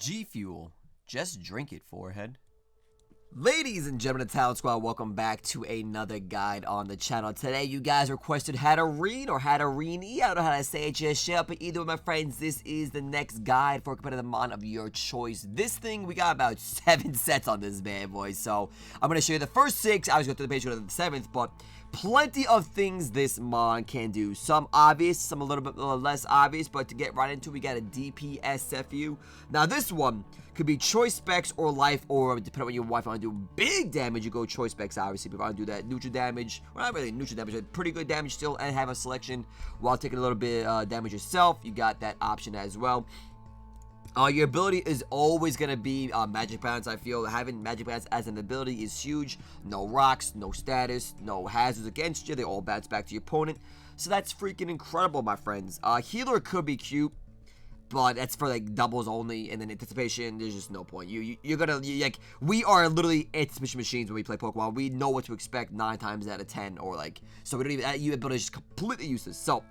G Fuel. Just drink it, forehead. Ladies and gentlemen of Talent Squad, welcome back to another guide on the channel. Today, you guys requested Hatterene or Hatterene. I don't know how to say it just yet, but either way, my friends, this is the next guide for a competitive mon of your choice. This thing, we got about 7 sets on this bad boy, so I'm going to show you the first 6. I was going through the page, go to the 7th, but plenty of things this mon can do. Some obvious, some a little bit less obvious, but to get right into it, we got a DPSFU. Now, this one could be choice specs or life orb, depending on what your wife want to do. Big damage, you go choice specs, obviously. If you want to do that neutral damage, well, not really neutral damage, but pretty good damage still, and have a selection while taking a little bit damage yourself, you got that option as well. Your ability is always going to be magic balance. I feel having magic balance as an ability is huge. No rocks, no status, no hazards against you. They all bounce back to your opponent. So that's freaking incredible, my friends. Healer could be cute, but that's for like doubles only, and then anticipation, there's just no point. You're gonna like, we are literally anticipation machines when we play Pokemon. We know what to expect 9 times out of 10, or like, so we don't even, your ability is just completely useless. So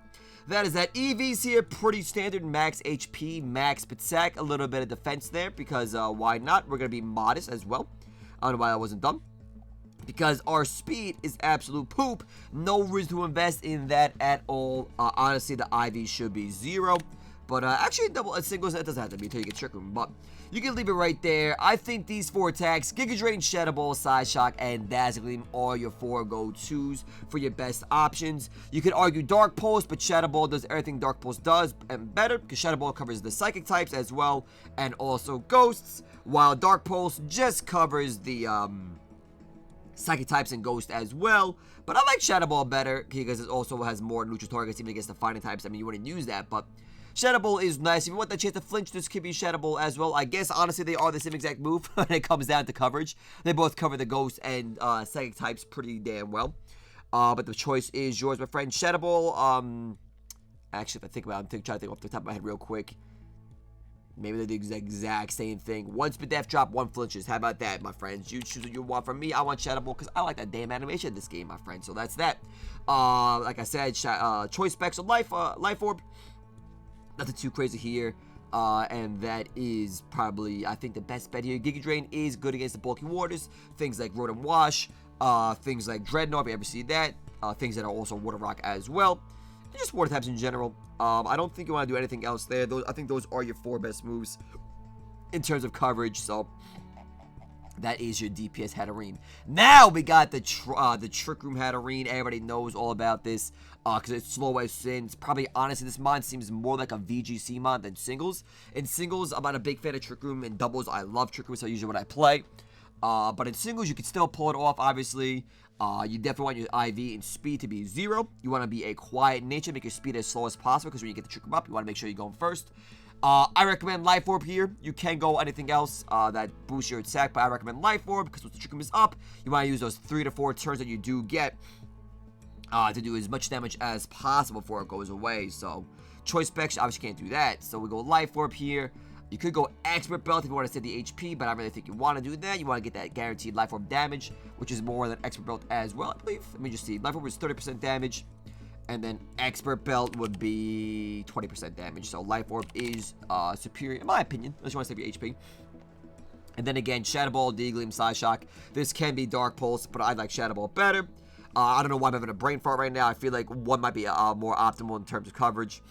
that is that. EVs here, pretty standard. Max HP, max Psyshock, a little bit of defense there, because why not? We're gonna be modest as well. I don't know why that wasn't done, because our speed is absolute poop. No reason to invest in that at all. Honestly, the IV should be 0. But actually, singles, that doesn't have to be until you get Trick Room. But you can leave it right there. I think these 4 attacks, Giga Drain, Shadow Ball, Psyshock, and Dazzling Gleam, are your 4 go-tos for your best options. You could argue Dark Pulse, but Shadow Ball does everything Dark Pulse does and better, because Shadow Ball covers the Psychic types as well, and also Ghosts, while Dark Pulse just covers the Psychic types and Ghost as well. But I like Shadow Ball better, because it also has more neutral targets, even against the fighting types. I mean, you wouldn't use that, but Shadow Ball is nice. If you want that chance to flinch, this could be Shadow Ball as well. I guess, honestly, they are the same exact move when it comes down to coverage. They both cover the Ghost and Psychic types pretty damn well. But the choice is yours, my friend. Shadow Ball, actually, if I think about it, I'm trying to think off the top of my head real quick. Maybe they're the exact same thing. 1 spit def drop, 1 flinches. How about that, my friends? You choose what you want from me. I want Shadow Ball because I like that damn animation in this game, my friend. So that's that. Like I said, choice specs of life orb. Nothing too crazy here, and that is probably, I think, the best bet here. Giga Drain is good against the bulky waters, things like Road and Wash, things like Dreadnought, if you ever see that, things that are also Water Rock as well, and just water types in general. I don't think you want to do anything else there. I think those are your 4 best moves in terms of coverage, so that is your DPS Hatterene. Now we got the Trick Room Hatterene. Everybody knows all about this because it's slow as sin. Probably, honestly, this mod seems more like a VGC mod than singles. In singles, I'm not a big fan of Trick Room. In doubles, I love Trick Room, so usually when I play. But in singles, you can still pull it off, obviously. You definitely want your IV and speed to be 0. You want to be a quiet nature, make your speed as slow as possible, because when you get the Trick Room up, you want to make sure you're going first. I recommend Life Orb here. You can go anything else that boosts your attack, but I recommend Life Orb because once the Trick Room is up, you want to use those 3 to 4 turns that you do get to do as much damage as possible before it goes away. So, choice specs, obviously can't do that. So, we go Life Orb here. You could go Expert Belt if you want to save the HP, but I really think you want to do that. You want to get that guaranteed Life Orb damage, which is more than Expert Belt as well, I believe. Let me just see. Life Orb is 30% damage. And then Expert Belt would be 20% damage. So Life Orb is superior, in my opinion, unless you want to save your HP. And then again, Shadow Ball, D-Gleam, Psyshock. This can be Dark Pulse, but I like Shadow Ball better. I don't know why I'm having a brain fart right now. I feel like one might be more optimal in terms of coverage.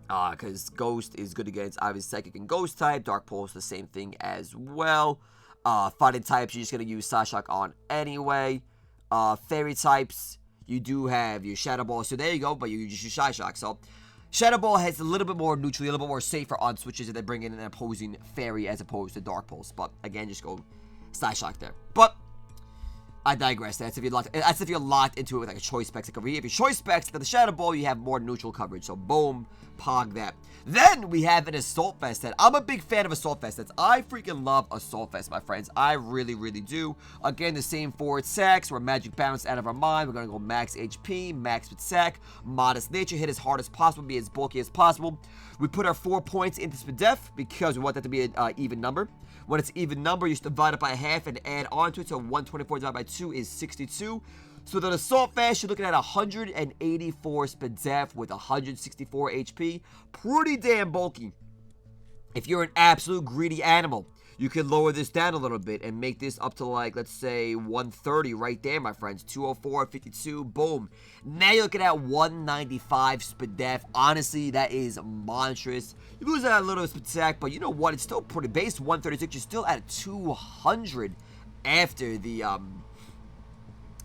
Because Ghost is good against, obviously, Psychic and Ghost type. Dark Pulse, the same thing as well. Fighting types, you're just going to use Psyshock on anyway. Fairy types, you do have your Shadow Ball, so there you go, but you just use Psyshock. So, Shadow Ball has a little bit more neutral, a little bit more safer on switches if they bring in an opposing Fairy as opposed to Dark Pulse. But, again, just go Psyshock there. But I digress. That's if you're locked into it with like a choice specs. Like over here, if you choice specs to the Shadow Ball, you have more neutral coverage. So boom, pog that. Then we have an Assault Vest set. I'm a big fan of Assault Vest sets. I freaking love Assault Vest, my friends. I really, really do. Again, the same 4 attacks. We're magic bounce out of our mind. We're gonna go max HP, max attack, modest nature, hit as hard as possible, be as bulky as possible. We put our 4 points into speed def because we want that to be an even number. When it's even number, you just divide it by half and add on to it. So 124 divided by 2 is 62. So the Assault Vest, you're looking at 184 speed def with 164 HP. Pretty damn bulky. If you're an absolute greedy animal, you could lower this down a little bit and make this up to, like, let's say 130 right there, my friends. 204, 52, boom. Now you're looking at 195 SPDEF. Honestly, that is monstrous. You lose that a little SPDEF, but you know what? It's still pretty base. 136, you're still at 200 after the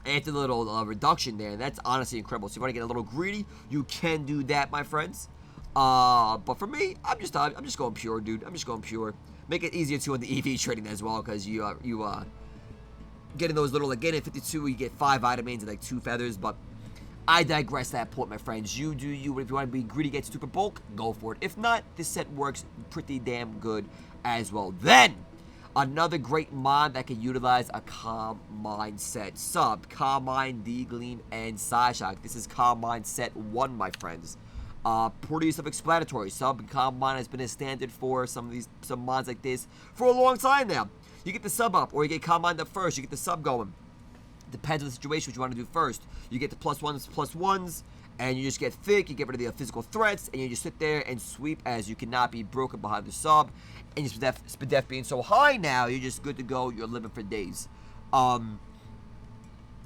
little reduction there. That's honestly incredible. So if you want to get a little greedy, you can do that, my friends. But for me, I'm just going pure, dude. I'm just going pure. Make it easier too on the EV trading as well, because you getting those little, like, getting at 52, you get 5 vitamins and like 2 feathers. But I digress that point, my friends. You do you. If you want to be greedy, get super bulk, go for it. If not, this set works pretty damn good as well. Then another great mod that can utilize a Calm Mind set. Sub, Calm Mind, D-Gleam, and Psyshock. This is Calm Mind set 1, my friends. Pretty self-explanatory. Sub and Calm Mind has been a standard for some mods like this for a long time now. You get the sub up, or you get Calm Mind up first. You get the sub going. Depends on the situation what you want to do first. You get the +1s, and you just get thick. You get rid of the physical threats, and you just sit there and sweep, as you cannot be broken behind the sub. And your SPDEF being so high now, you're just good to go. You're living for days.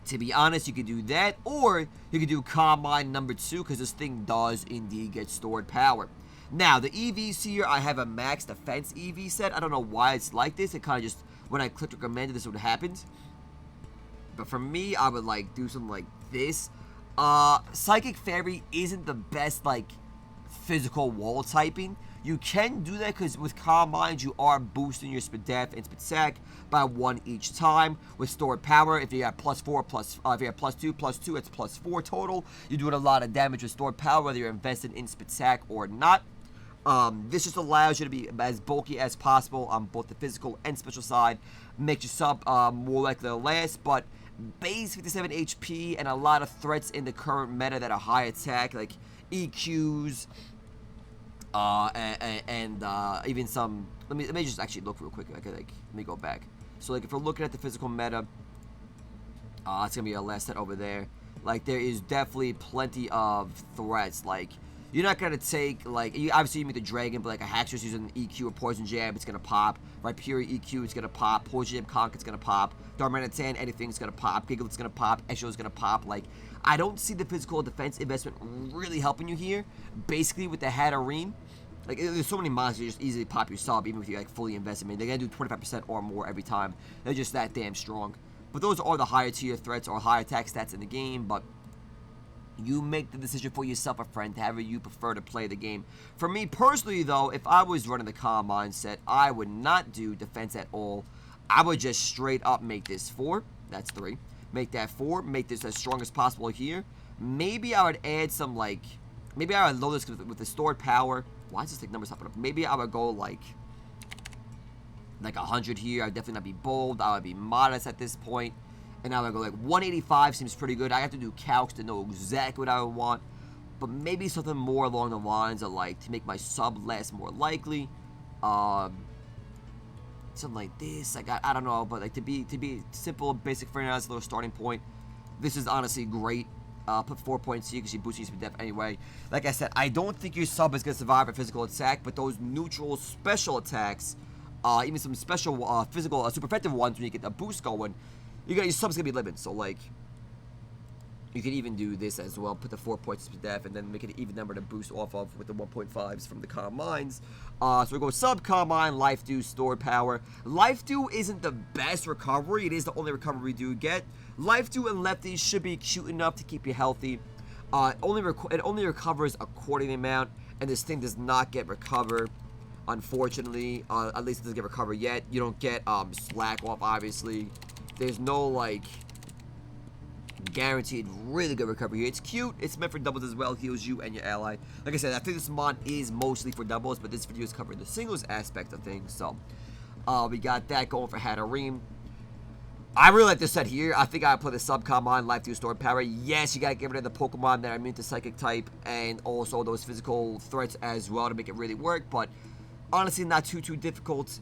To be honest, you could do that, or you could do Calm Mind number 2, because this thing does indeed get stored power. Now, the EVs here, I have a max defense EV set. I don't know why it's like this. It kind of just, when I clicked recommended, this would happen. But for me, I would, like, do something like this. Psychic Fairy isn't the best, like, physical wall typing. You can do that because with Calm Mind, you are boosting your SPDEF and SPDSAC by 1 each time. With stored power, if you have +4, if you have +2, it's +4 total. You're doing a lot of damage with stored power, whether you're invested in SPDSAC or not. This just allows you to be as bulky as possible on both the physical and special side. Makes your sub more likely to last, but base 57 HP and a lot of threats in the current meta that are high attack, like EQs, and even some. Let me just actually look real quick. Let me go back. So, like, if we're looking at the physical meta, it's gonna be a last set over there. Like, there is definitely plenty of threats. Like, you're not gonna take, like, obviously you make the dragon, but like a Haxorus using an EQ or poison jab, it's gonna pop. Rhyperior EQ, it's gonna pop. Poison jab conk, it's gonna pop. Darmanitan, anything's gonna pop. Giggle's gonna pop. Esho's gonna pop. Like, I don't see the physical defense investment really helping you here. Basically, with the Hatterene, like, there's so many mods that just easily pop your sub, even if you, like, fully invest in it. They're gonna do 25% or more every time. They're just that damn strong. But those are the higher tier threats or higher attack stats in the game. But you make the decision for yourself, a friend, however you prefer to play the game. For me personally, though, if I was running the Calm Mind set, I would not do defense at all. I would just straight up make this 4. That's 3. Make that 4. Make this as strong as possible here. Maybe I would add some, like, maybe I would load this with the stored power. Why is this like numbers popping up? Maybe I would go like 100 here. I would definitely not be bold. I would be modest at this point. And I would go like 185 seems pretty good. I have to do calcs to know exactly what I would want. But maybe something more along the lines of, like, to make my sub last more likely. Something like this. Like, I don't know. But, like, to be simple, basic for now, as a little starting point. This is honestly great. Put 4 points here because you're boosting your depth anyway. Like I said, I don't think your sub is going to survive a physical attack, but those neutral special attacks, even some special physical super effective ones when you get the boost going, your sub's going to be living. So, like, you can even do this as well. Put the 4 points to depth and then make it an even number to boost off of with the 1.5s from the Calm Minds. So we go sub, Calm Mind, Life Dew, Stored Power. Life Dew isn't the best recovery. It is the only recovery we do get. Life Dew and Lefties should be cute enough to keep you healthy. It only recovers a quarter the amount, and this thing does not get recovered, unfortunately. At least it doesn't get recovered yet. You don't get slack off, obviously. There's no, like, guaranteed really good recovery here. It's cute. It's meant for doubles as well. Heals you and your ally. Like I said, I think this mod is mostly for doubles, but this video is covering the singles aspect of things. So, we got that going for Hatterene. I really like this set here. I think I put the sub Calm Mind, Life Dew, Stored Power. Yes, you gotta get rid of the Pokemon that are immune to Psychic type and also those physical threats as well to make it really work. But honestly, not too difficult.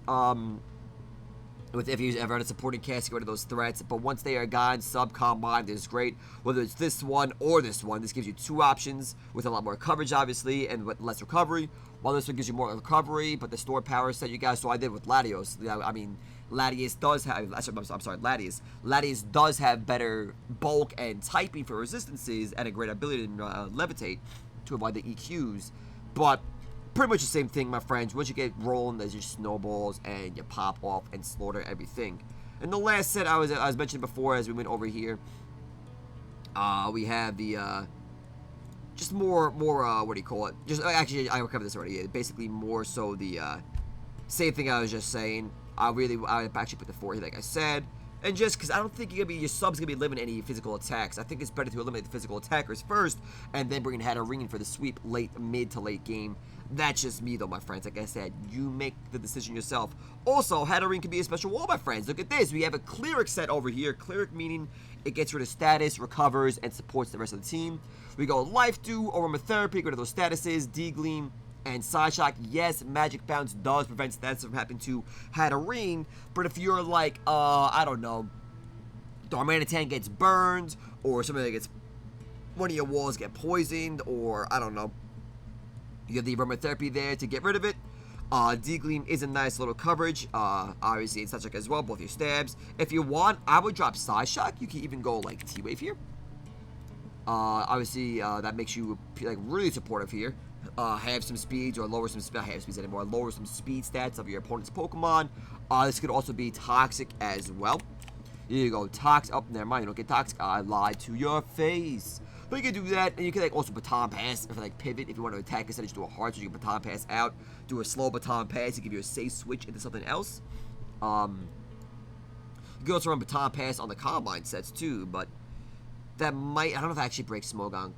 If you ever had a supporting cast, get rid of those threats. But once they are gone, sub Calm Mind is great. Whether it's this one or this one, this gives you 2 options with a lot more coverage, obviously, and with less recovery. While this one gives you more recovery, but the stored power set, you guys, so I did with Latios. I mean, Latios does have, I'm sorry, Latios does have better bulk and typing for resistances and a great ability to levitate to avoid the EQs. But pretty much the same thing, my friends. Once you get rolling, there's just snowballs and you pop off and slaughter everything. And the last set I was mentioning before as we went over here, we have the just more what do you call it? Just actually I covered this already. Basically more so the same thing I was just saying. I actually put the 4 here like I said. And just because I don't think your sub's gonna be limiting any physical attacks. I think it's better to eliminate the physical attackers first and then bring in Hatterene for the sweep mid to late game. That's just me though, my friends. Like I said, you make the decision yourself. Also, Hatterene can be a special wall, my friends. Look at this. We have a Cleric set over here. Cleric meaning it gets rid of status, recovers, and supports the rest of the team. We go Life Dew, Aromatherapy, get rid of those statuses, D-Gleam, and Psyshock. Yes, Magic Bounce does prevent status from happening to Hatterene, but if you're like, I don't know, Darmanitan gets burned, or somebody that gets, one of your walls get poisoned, or I don't know, you have the Aromatherapy there to get rid of it. D-Gleam is a nice little coverage. Obviously, it's Psyshock as well, both your stabs. If you want, I would drop Psyshock. You can even go like T-Wave here. Obviously, that makes you like really supportive here. Have some speeds or lower some not have speeds anymore. Lower some speed stats of your opponent's Pokemon. This could also be toxic as well. Here you go, toxic. Oh, never mind. You don't get toxic. I lied to your face. But you can do that, and you can like also baton pass if like pivot if you want to attack instead of just do a hard switch. You can baton pass out, do a slow baton pass to give you a safe switch into something else. You can also run baton pass on the Combine sets too, but that might, I don't know if it actually breaks Smogon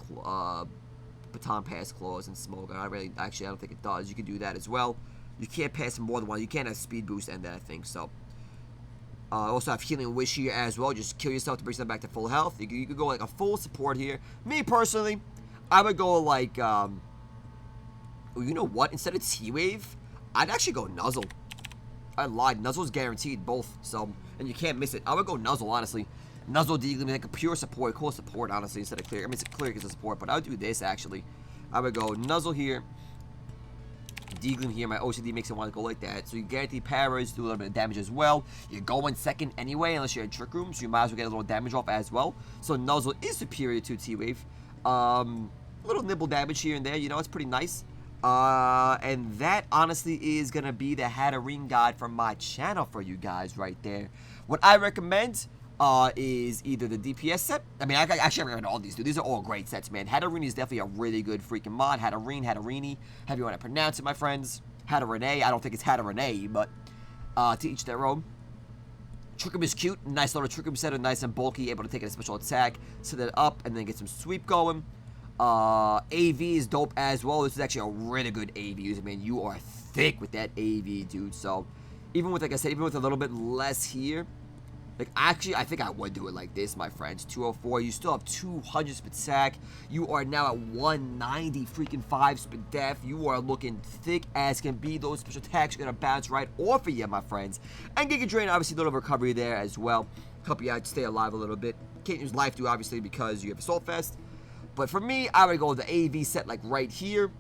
baton pass clause in Smogon. I don't think it does. You can do that as well. You can't pass more than one. You can't have speed boost and that, I think so. Also have Healing Wish here as well. Just kill yourself to bring them back to full health. You could go like a full support here. Me personally, I would go like, well, you know what? Instead of T-Wave, I'd actually go Nuzzle. I lied. Nuzzle's guaranteed both, so, and you can't miss it. I would go Nuzzle, honestly. Nuzzle D-Gleam, like a pure support, cool support, honestly, instead of Cleric. I mean, Cleric is a support, but I would do this, actually. I would go Nuzzle here, D-Gleam here. My OCD makes it want to go like that. So you guarantee paras, do a little bit of damage as well. You're going second anyway, unless you're in Trick Room, so you might as well get a little damage off as well. So Nuzzle is superior to T-Wave. Little nibble damage here and there, you know, it's pretty nice. And that, honestly, is going to be the Hatterene guide from my channel for you guys right there. What I recommend is either the DPS set. I mean, I actually recommend all these, dude. These are all great sets, man. Hatterene is definitely a really good freaking mod. Hatterene, Hatterene, however you want to pronounce it, my friends. Hatterene. I don't think it's Hatterene, but to each their own. Trick Room is cute. Nice little Trick Room set, nice and bulky, able to take a special attack, set it up, and then get some sweep going. AV is dope as well. This is actually a really good AV user, man. You are thick with that AV, dude. So, even with, like I said, even with a little bit less here, like, actually, I think I would do it like this, my friends. 204, you still have 200 speed attack. You are now at 190 freaking 5 speed def. You are looking thick as can be. Those special attacks are going to bounce right off of you, my friends. And Giga Drain, obviously, a little recovery there as well. Help you out, stay alive a little bit. Can't use Life Dew, obviously, because you have Assault Fest. But for me, I would go with the AV set, like, right here.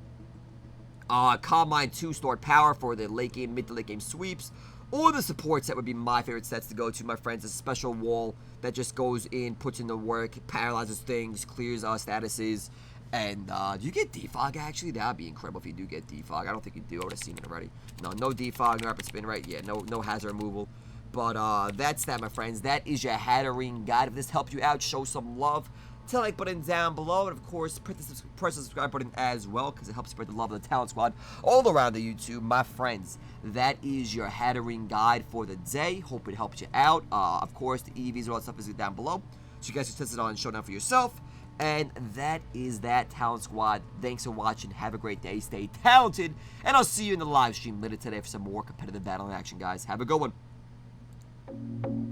Combine 2 stored power for the late game, mid to late game sweeps. Or the support set would be my favorite sets to go to, my friends. A special wall that just goes in, puts in the work, paralyzes things, clears statuses. And do you get defog, actually? That would be incredible if you do get defog. I don't think you do. I would have seen it already. No defog, no rapid spin, right? Yeah, no hazard removal. But that's that, my friends. That is your Hatterene guide. If this helped you out, show some love. Hit the like button down below, and of course, press the subscribe button as well, because it helps spread the love of the Talent Squad all around the YouTube, my friends. That is your Hatterene guide for the day. Hope it helped you out. Of course, the EVs and all that stuff is down below, so you guys can test it on and show down for yourself. And that is that, Talent Squad. Thanks for watching. Have a great day. Stay talented, and I'll see you in the live stream later today for some more competitive battle in action, guys. Have a good one.